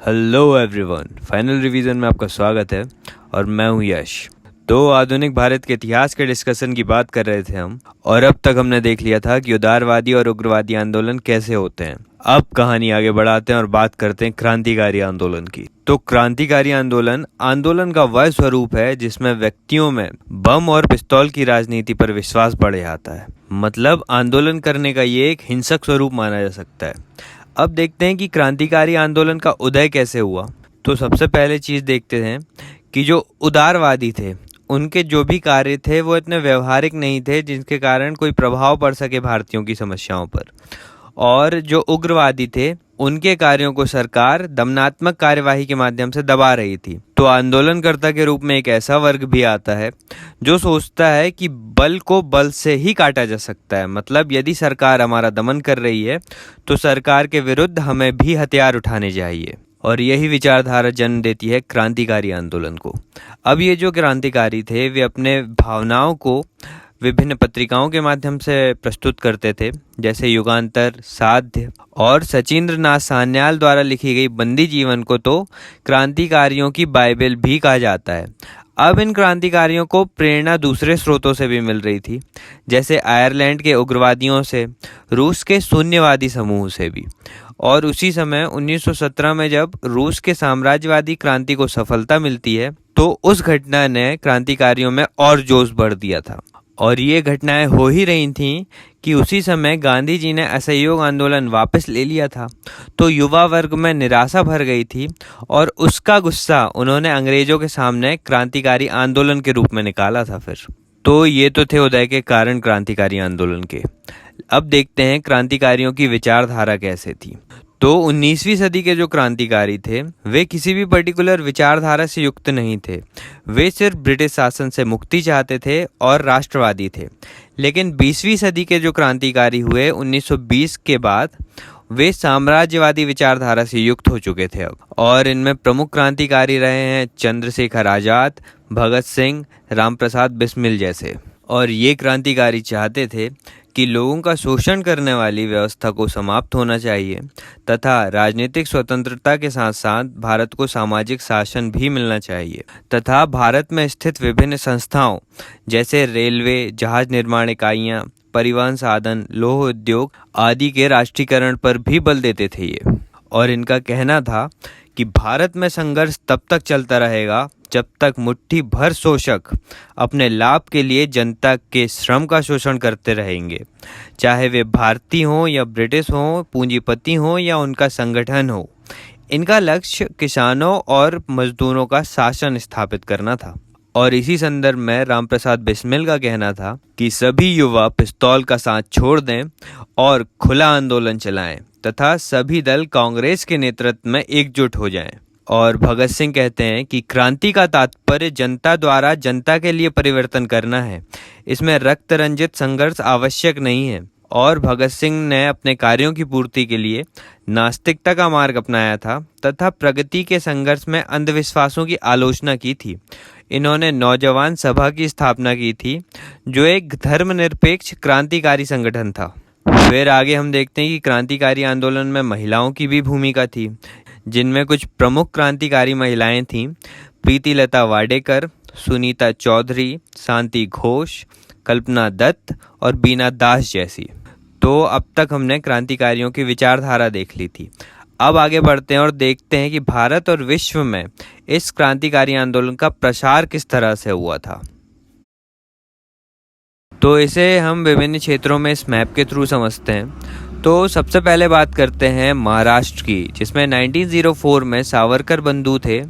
Hello everyone, final revision में आपका स्वागत है और मैं हूं यश। तो आधुनिक भारत के इतिहास के डिस्कशन की बात कर रहे थे हम, और अब तक हमने देख लिया था कि उदारवादी और उग्रवादी आंदोलन कैसे होते हैं। अब कहानी आगे बढ़ाते हैं और बात करते हैं क्रांतिकारी आंदोलन की। तो क्रांतिकारी आंदोलन का वह स्वरूप है जिसमें व्यक्तियों में बम और पिस्तौल की राजनीति पर विश्वास बढ़ जाता है। मतलब आंदोलन करने का ये एक हिंसक स्वरूप माना जा सकता है। अब देखते हैं कि क्रांतिकारी आंदोलन का उदय कैसे हुआ। तो सबसे पहले चीज़ देखते हैं कि जो उदारवादी थे उनके जो भी कार्य थे वो इतने व्यवहारिक नहीं थे जिनके कारण कोई प्रभाव पड़ सके भारतीयों की समस्याओं पर। और जो उग्रवादी थे उनके कार्यों को सरकार दमनात्मक कार्यवाही के माध्यम से दबा रही थी। तो आंदोलनकर्ता के रूप में एक ऐसा वर्ग भी आता है जो सोचता है कि बल को बल से ही काटा जा सकता है। मतलब यदि सरकार हमारा दमन कर रही है तो सरकार के विरुद्ध हमें भी हथियार उठाने चाहिए। और यही विचारधारा जन्म देती है क्रांतिकारी आंदोलन को। अब ये जो क्रांतिकारी थे वे अपने भावनाओं को विभिन्न पत्रिकाओं के माध्यम से प्रस्तुत करते थे, जैसे युगांतर, साध्य और सचिंद्र नाथ सान्याल द्वारा लिखी गई बंदी जीवन को तो क्रांतिकारियों की बाइबल भी कहा जाता है। अब इन क्रांतिकारियों को प्रेरणा दूसरे स्रोतों से भी मिल रही थी, जैसे आयरलैंड के उग्रवादियों से, रूस के शून्यवादी समूह से भी। और उसी समय 1917 में जब रूस के साम्राज्यवादी क्रांति को सफलता मिलती है तो उस घटना ने क्रांतिकारियों में और जोश भर दिया था। और ये घटनाएं हो ही रही थीं कि उसी समय गांधी जी ने असहयोग आंदोलन वापस ले लिया था। तो युवा वर्ग में निराशा भर गई थी और उसका गुस्सा उन्होंने अंग्रेजों के सामने क्रांतिकारी आंदोलन के रूप में निकाला था। फिर तो ये तो थे उदय के कारण क्रांतिकारी आंदोलन के। अब देखते हैं क्रांतिकारियों की विचारधारा कैसे थी। तो 19वीं सदी के जो क्रांतिकारी थे वे किसी भी पर्टिकुलर विचारधारा से युक्त नहीं थे। वे सिर्फ ब्रिटिश शासन से मुक्ति चाहते थे और राष्ट्रवादी थे। लेकिन 20वीं सदी के जो क्रांतिकारी हुए 1920 के बाद, वे साम्राज्यवादी विचारधारा से युक्त हो चुके थे अब। और इनमें प्रमुख क्रांतिकारी रहे हैं चंद्रशेखर आज़ाद, भगत सिंह, रामप्रसाद बिस्मिल जैसे। और ये क्रांतिकारी चाहते थे कि लोगों का शोषण करने वाली व्यवस्था को समाप्त होना चाहिए तथा राजनीतिक स्वतंत्रता के साथ साथ भारत को सामाजिक शासन भी मिलना चाहिए तथा भारत में स्थित विभिन्न संस्थाओं जैसे रेलवे, जहाज निर्माण इकाइयाँ, परिवहन साधन, लौह उद्योग आदि के राष्ट्रीयकरण पर भी बल देते थे ये। और इनका कहना था कि भारत में संघर्ष तब तक चलता रहेगा जब तक मुट्ठी भर शोषक अपने लाभ के लिए जनता के श्रम का शोषण करते रहेंगे, चाहे वे भारतीय हों या ब्रिटिश हों, पूंजीपति हों या उनका संगठन हो। इनका लक्ष्य किसानों और मजदूरों का शासन स्थापित करना था। और इसी संदर्भ में रामप्रसाद बिस्मिल का कहना था कि सभी युवा पिस्तौल का साथ छोड़ दें और खुला आंदोलन चलाएं तथा सभी दल कांग्रेस के नेतृत्व में एकजुट हो जाएं। और भगत सिंह कहते हैं कि क्रांति का तात्पर्य जनता द्वारा जनता के लिए परिवर्तन करना है, इसमें रक्त रंजित संघर्ष आवश्यक नहीं है। और भगत सिंह ने अपने कार्यों की पूर्ति के लिए नास्तिकता का मार्ग अपनाया था तथा प्रगति के संघर्ष में अंधविश्वासों की आलोचना की थी। इन्होंने नौजवान सभा की स्थापना की थी जो एक धर्मनिरपेक्ष क्रांतिकारी संगठन था। फिर आगे हम देखते हैं कि क्रांतिकारी आंदोलन में महिलाओं की भी भूमिका थी, जिनमें कुछ प्रमुख क्रांतिकारी महिलाएं थीं प्रीतिलता वाडेकर, सुनीता चौधरी, शांति घोष, कल्पना दत्त और बीना दास जैसी। तो अब तक हमने क्रांतिकारियों की विचारधारा देख ली थी। अब आगे बढ़ते हैं और देखते हैं कि भारत और विश्व में इस क्रांतिकारी आंदोलन का प्रसार किस तरह से हुआ था। तो इसे हम विभिन्न क्षेत्रों में इस मैप के थ्रू समझते हैं। तो सबसे पहले बात करते हैं महाराष्ट्र की, जिसमें 1904 में सावरकर बंधु थे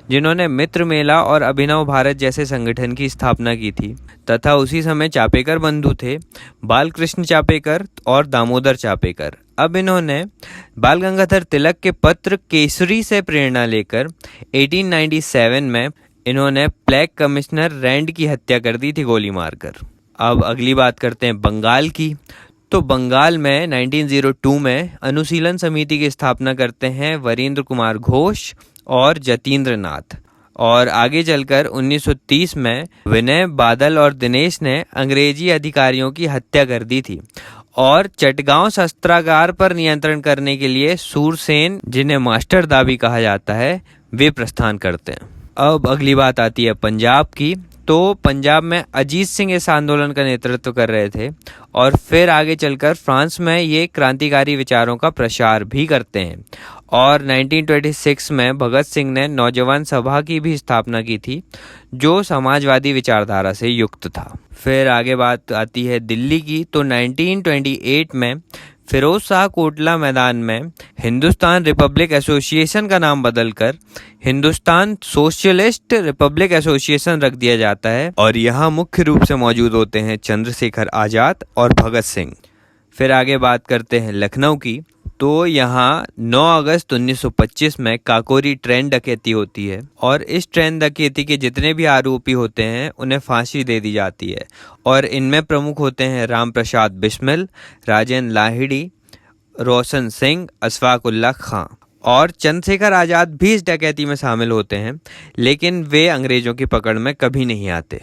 जिन्होंने मित्र मेला और अभिनव भारत जैसे संगठन की स्थापना की थी। तथा उसी समय चापेकर बंधु थे, बालकृष्ण चापेकर और दामोदर चापेकर। अब इन्होंने बाल गंगाधर तिलक के पत्र केसरी से प्रेरणा लेकर 1897 में इन्होंने ब्लैक कमिश्नर रैंड की हत्या कर दी थी गोली मारकर। अब अगली बात करते हैं बंगाल की। तो बंगाल में 1902 में अनुशीलन समिति की स्थापना करते हैं वरींद्र कुमार घोष और जतीन्द्र नाथ। और आगे चलकर 1930 में विनय बादल और दिनेश ने अंग्रेजी अधिकारियों की हत्या कर दी थी। और चटगांव शस्त्रागार पर नियंत्रण करने के लिए सूरसेन, जिन्हें मास्टर दाबी कहा जाता है, वे प्रस्थान करते हैं। अब अगली बात आती है पंजाब की। तो पंजाब में अजीत सिंह इस आंदोलन का नेतृत्व कर रहे थे और फिर आगे चलकर फ्रांस में ये क्रांतिकारी विचारों का प्रसार भी करते हैं। और 1926 में भगत सिंह ने नौजवान सभा की भी स्थापना की थी, जो समाजवादी विचारधारा से युक्त था। फिर आगे बात आती है दिल्ली की। तो 1928 में फिरोज शाह कोटला मैदान में हिंदुस्तान रिपब्लिक एसोसिएशन का नाम बदलकर हिंदुस्तान सोशलिस्ट रिपब्लिक एसोसिएशन रख दिया जाता है और यहाँ मुख्य रूप से मौजूद होते हैं चंद्रशेखर आज़ाद और भगत सिंह। फिर आगे बात करते हैं लखनऊ की। तो यहाँ 9 अगस्त 1925 में काकोरी ट्रेन डकैती होती है और इस ट्रेन डकैती के जितने भी आरोपी होते हैं उन्हें फांसी दे दी जाती है और इनमें प्रमुख होते हैं राम प्रसाद बिस्मिल, राजेंद्र लाहिड़ी, रोशन सिंह, अशफाक उल्लाह खां और चंद्रशेखर आज़ाद भी इस डकैती में शामिल होते हैं, लेकिन वे अंग्रेजों की पकड़ में कभी नहीं आते।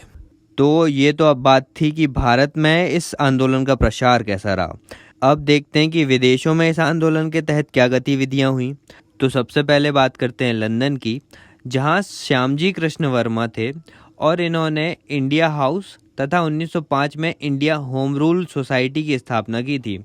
तो ये तो अब बात थी कि भारत में इस आंदोलन का प्रसार कैसा रहा। अब देखते हैं कि विदेशों में इस आंदोलन के तहत क्या गतिविधियां हुई। तो सबसे पहले बात करते हैं लंदन की, जहां श्यामजी कृष्ण वर्मा थे और इन्होंने इंडिया हाउस तथा 1905 में इंडिया होम रूल सोसाइटी की स्थापना की थी।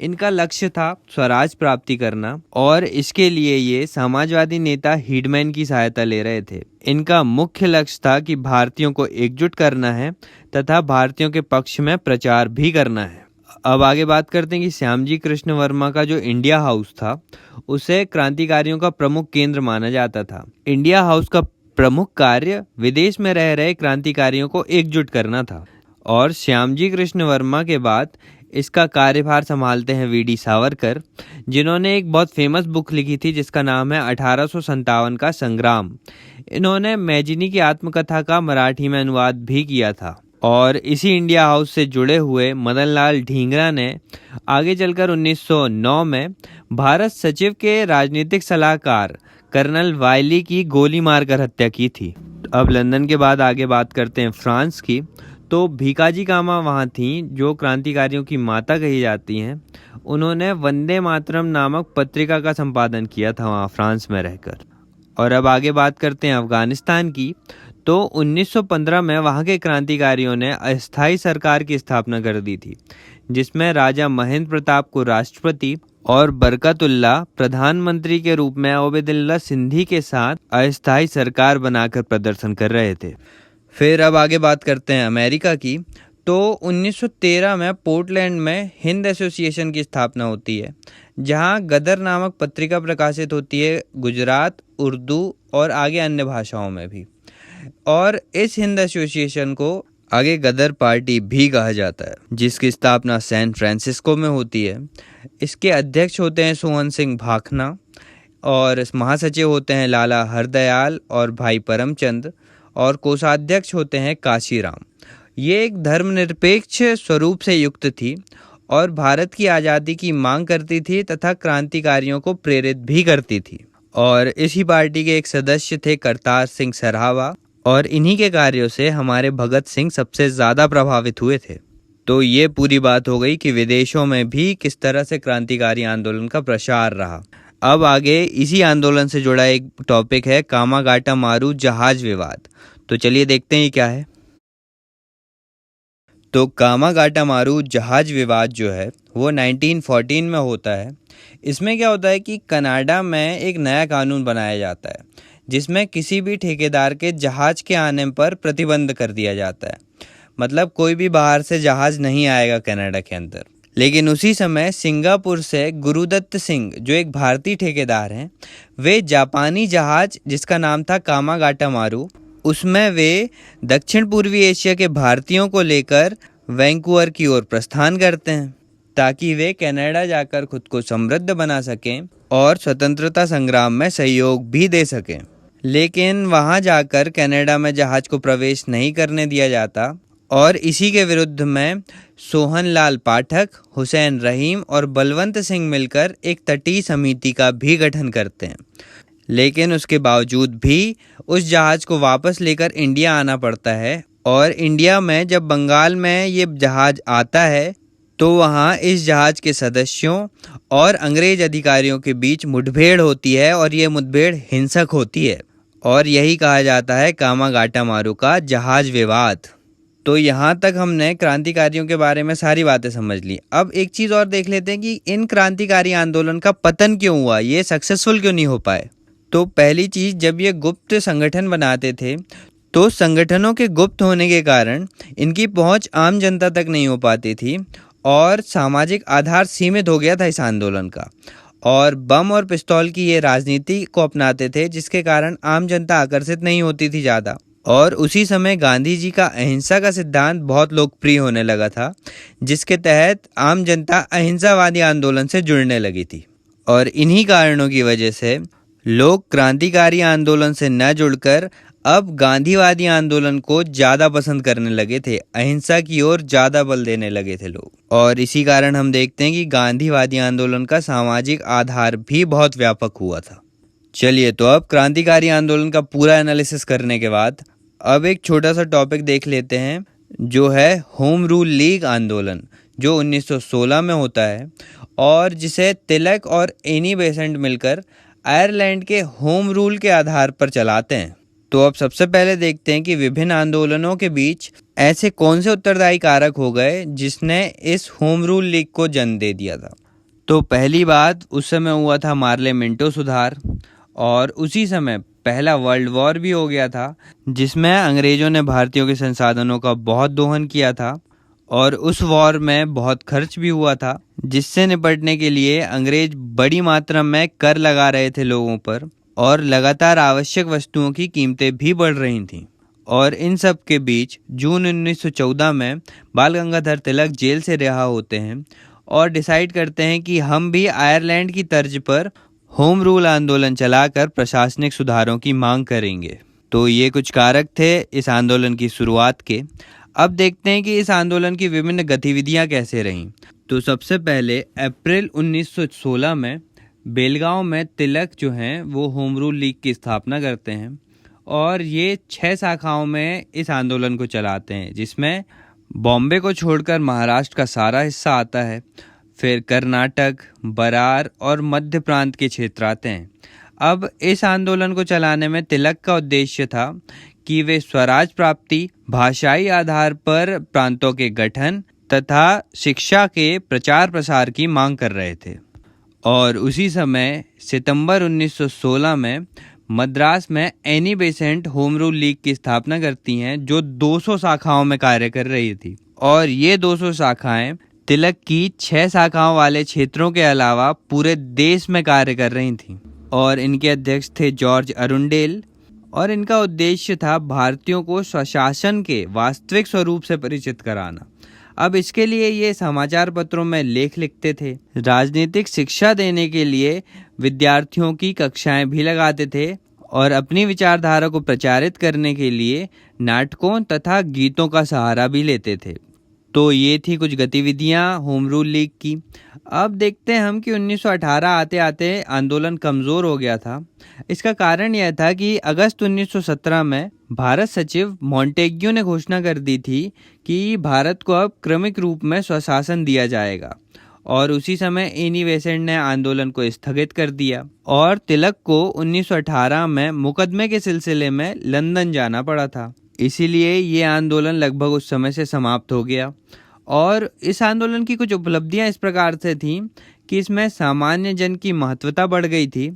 इनका लक्ष्य था स्वराज प्राप्ति करना और इसके लिए ये समाजवादी नेता हीडमैन की सहायता ले रहे थे। इनका मुख्य लक्ष्य था कि भारतीयों को एकजुट करना है तथा भारतीयों के पक्ष में प्रचार भी करना है। अब आगे बात करते हैं कि श्यामजी कृष्ण वर्मा का जो इंडिया हाउस था उसे क्रांतिकारियों का प्रमुख केंद्र माना जाता था। इंडिया हाउस का प्रमुख कार्य विदेश में रह रहे क्रांतिकारियों को एकजुट करना था और श्यामजी कृष्ण वर्मा के बाद इसका कार्यभार संभालते हैं वीडी सावरकर, जिन्होंने एक बहुत फेमस बुक लिखी थी जिसका नाम है 1857 का संग्राम। इन्होंने मैजिनी की आत्मकथा का मराठी में अनुवाद भी किया था। और इसी इंडिया हाउस से जुड़े हुए मदन लाल ढींगरा ने आगे चलकर 1909 में भारत सचिव के राजनीतिक सलाहकार कर्नल वायली की गोली मारकर हत्या की थी। अब लंदन के बाद आगे बात करते हैं फ्रांस की। तो भीकाजी कामा वहाँ थीं, जो क्रांतिकारियों की माता कही जाती हैं। उन्होंने वंदे मातरम नामक पत्रिका का संपादन किया था वहाँ फ्रांस में रहकर। और अब आगे बात करते हैं अफगानिस्तान की। तो 1915 में वहाँ के क्रांतिकारियों ने अस्थायी सरकार की स्थापना कर दी थी, जिसमें राजा महेंद्र प्रताप को राष्ट्रपति और बरकतुल्लाह प्रधानमंत्री के रूप में ओबेदुल्ला सिंधी के साथ अस्थायी सरकार बनाकर प्रदर्शन कर रहे थे। फिर अब आगे बात करते हैं अमेरिका की। तो 1913 में पोर्टलैंड में हिंद एसोसिएशन की स्थापना होती है, जहां गदर नामक पत्रिका प्रकाशित होती है गुजरात, उर्दू और आगे अन्य भाषाओं में भी। और इस हिंद एसोसिएशन को आगे गदर पार्टी भी कहा जाता है, जिसकी स्थापना सैन फ्रांसिस्को में होती है। इसके अध्यक्ष होते हैं सोहन सिंह भाखना और महासचिव होते हैं लाला हरदयाल और भाई परमचंद और कोषाध्यक्ष होते हैं काशीराम। ये एक धर्मनिरपेक्ष स्वरूप से युक्त थी और भारत की आज़ादी की मांग करती थी तथा क्रांतिकारियों को प्रेरित भी करती थी। और इसी पार्टी के एक सदस्य थे करतार सिंह सराभा और इन्हीं के कार्यों से हमारे भगत सिंह सबसे ज़्यादा प्रभावित हुए थे। तो ये पूरी बात हो गई कि विदेशों में भी किस तरह से क्रांतिकारी आंदोलन का प्रसार रहा। अब आगे इसी आंदोलन से जुड़ा एक टॉपिक है कामागाटा मारू जहाज विवाद। तो चलिए देखते हैं ये क्या है। तो कामागाटा मारू जहाज विवाद जो है वो 1914 में होता है। इसमें क्या होता है कि कनाडा में एक नया कानून बनाया जाता है, जिसमें किसी भी ठेकेदार के जहाज के आने पर प्रतिबंध कर दिया जाता है। मतलब कोई भी बाहर से जहाज नहीं आएगा कनाडा के अंदर। लेकिन उसी समय सिंगापुर से गुरुदत्त सिंह, जो एक भारतीय ठेकेदार हैं, वे जापानी जहाज जिसका नाम था कामागाटा मारू, उसमें वे दक्षिण पूर्वी एशिया के भारतीयों को लेकर वैंकूवर की ओर प्रस्थान करते हैं, ताकि वे कनाडा जाकर खुद को समृद्ध बना सकें और स्वतंत्रता संग्राम में सहयोग भी दे सकें। लेकिन वहां जाकर कनाडा में जहाज को प्रवेश नहीं करने दिया जाता और इसी के विरुद्ध में सोहनलाल पाठक, हुसैन रहीम और बलवंत सिंह मिलकर एक तटीय समिति का भी गठन करते हैं। लेकिन उसके बावजूद भी उस जहाज को वापस लेकर इंडिया आना पड़ता है। और इंडिया में जब बंगाल में ये जहाज आता है तो वहाँ इस जहाज के सदस्यों और अंग्रेज अधिकारियों के बीच मुठभेड़ होती है और ये मुठभेड़ हिंसक होती है और यही कहा जाता है कामागाटा मारू का जहाज विवाद। तो यहाँ तक हमने क्रांतिकारियों के बारे में सारी बातें समझ ली। अब एक चीज़ और देख लेते हैं कि इन क्रांतिकारी आंदोलन का पतन क्यों हुआ, ये सक्सेसफुल क्यों नहीं हो पाए। तो पहली चीज़, जब ये गुप्त संगठन बनाते थे तो संगठनों के गुप्त होने के कारण इनकी पहुंच आम जनता तक नहीं हो पाती थी और सामाजिक आधार सीमित हो गया था इस आंदोलन का। और बम और पिस्तौल की ये राजनीति को अपनाते थे जिसके कारण आम जनता आकर्षित नहीं होती थी ज़्यादा। और उसी समय गांधी जी का अहिंसा का सिद्धांत बहुत लोकप्रिय होने लगा था जिसके तहत आम जनता अहिंसावादी आंदोलन से जुड़ने लगी थी। और इन्हीं कारणों की वजह से लोग क्रांतिकारी आंदोलन से न जुड़कर अब गांधीवादी आंदोलन को ज़्यादा पसंद करने लगे थे, अहिंसा की ओर ज़्यादा बल देने लगे थे लोग। और इसी कारण हम देखते हैं कि गांधीवादी आंदोलन का सामाजिक आधार भी बहुत व्यापक हुआ था। चलिए, तो अब क्रांतिकारी आंदोलन का पूरा एनालिसिस करने के बाद अब एक छोटा सा टॉपिक देख लेते हैं जो है होम रूल लीग आंदोलन, जो 1916 में होता है और जिसे तिलक और एनी बेसेंट मिलकर आयरलैंड के होम रूल के आधार पर चलाते हैं। तो अब सबसे पहले देखते हैं कि विभिन्न आंदोलनों के बीच ऐसे कौन से उत्तरदायी कारक हो गए जिसने इस होम रूल लीग को जन्म दे दिया था। तो पहली बात, उस समय हुआ था मार्ले मिंटो सुधार और उसी समय पहला वर्ल्ड वॉर भी हो गया था जिसमें अंग्रेजों ने भारतीयों के संसाधनों का बहुत दोहन किया था और उस वॉर में बहुत खर्च भी हुआ था, जिससे निपटने के लिए अंग्रेज बड़ी मात्रा में कर लगा रहे थे लोगों पर और लगातार आवश्यक वस्तुओं की कीमतें भी बढ़ रही थीं। और इन सब के बीच जून 1914 में बाल गंगाधर तिलक जेल से रिहा होते हैं और डिसाइड करते हैं कि हम भी आयरलैंड की तर्ज पर होम रूल आंदोलन चलाकर प्रशासनिक सुधारों की मांग करेंगे। तो ये कुछ कारक थे इस आंदोलन की शुरुआत के। अब देखते हैं कि इस आंदोलन की विभिन्न गतिविधियां कैसे रहीं। तो सबसे पहले अप्रैल 1916 में बेलगांव में तिलक जो हैं वो होम रूल लीग की स्थापना करते हैं और ये 6 शाखाओं में इस आंदोलन को चलाते हैं, जिसमें बॉम्बे को छोड़कर महाराष्ट्र का सारा हिस्सा आता है, फिर कर्नाटक, बरार और मध्य प्रांत के क्षेत्र आते हैं। अब इस आंदोलन को चलाने में तिलक का उद्देश्य था कि वे स्वराज प्राप्ति, भाषाई आधार पर प्रांतों के गठन तथा शिक्षा के प्रचार प्रसार की मांग कर रहे थे। और उसी समय सितंबर 1916 में मद्रास में Annie Besant home rule league की स्थापना करती हैं जो 200 शाखाओं में कार्य कर रही थी। और ये 200 शाखाएं तिलक की 6 शाखाओं वाले क्षेत्रों के अलावा पूरे देश में कार्य कर रही थीं। और इनके अध्यक्ष थे जॉर्ज अरुंडेल और इनका उद्देश्य था भारतीयों को स्वशासन के वास्तविक स्वरूप से परिचित कराना। अब इसके लिए ये समाचार पत्रों में लेख लिखते थे, राजनीतिक शिक्षा देने के लिए विद्यार्थियों की कक्षाएं भी लगाते थे और अपनी विचारधारा को प्रचारित करने के लिए नाटकों तथा गीतों का सहारा भी लेते थे। तो ये थी कुछ गतिविधियां होम रूल लीग की। अब देखते हैं हम कि 1918 आते आते आंदोलन कमज़ोर हो गया था। इसका कारण यह था कि अगस्त 1917 में भारत सचिव मॉन्टेग्यू ने घोषणा कर दी थी कि भारत को अब क्रमिक रूप में स्वशासन दिया जाएगा। और उसी समय एनी बेसेंट ने आंदोलन को स्थगित कर दिया और तिलक को 1918 में मुकदमे के सिलसिले में लंदन जाना पड़ा था। इसीलिए ये आंदोलन लगभग उस समय से समाप्त हो गया। और इस आंदोलन की कुछ उपलब्धियां इस प्रकार से थीं कि इसमें सामान्य जन की महत्वता बढ़ गई थी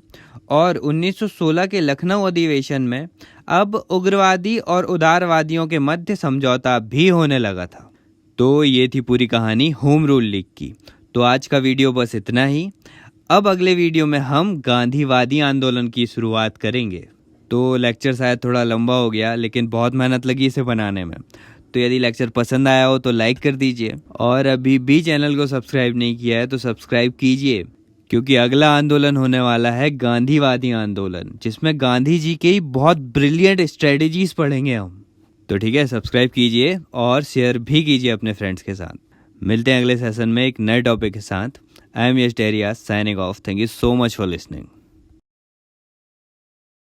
और 1916 के लखनऊ अधिवेशन में अब उग्रवादी और उदारवादियों के मध्य समझौता भी होने लगा था। तो ये थी पूरी कहानी होम रूल लीग की। तो आज का वीडियो बस इतना ही। अब अगले वीडियो में हम गांधीवादी आंदोलन की शुरुआत करेंगे। तो लेक्चर शायद थोड़ा लंबा हो गया, लेकिन बहुत मेहनत लगी इसे बनाने में। तो यदि लेक्चर पसंद आया हो तो लाइक कर दीजिए और अभी भी चैनल को सब्सक्राइब नहीं किया है तो सब्सक्राइब कीजिए, क्योंकि अगला आंदोलन होने वाला है गांधीवादी आंदोलन, जिसमें गांधी जी की बहुत ब्रिलियंट स्ट्रेटजीज पढ़ेंगे हम। तो ठीक है, सब्सक्राइब कीजिए और शेयर भी कीजिए अपने फ्रेंड्स के साथ। मिलते हैं अगले सेशन में एक नए टॉपिक के साथ। I am Yash Deria signing off. Thank you so much for listening.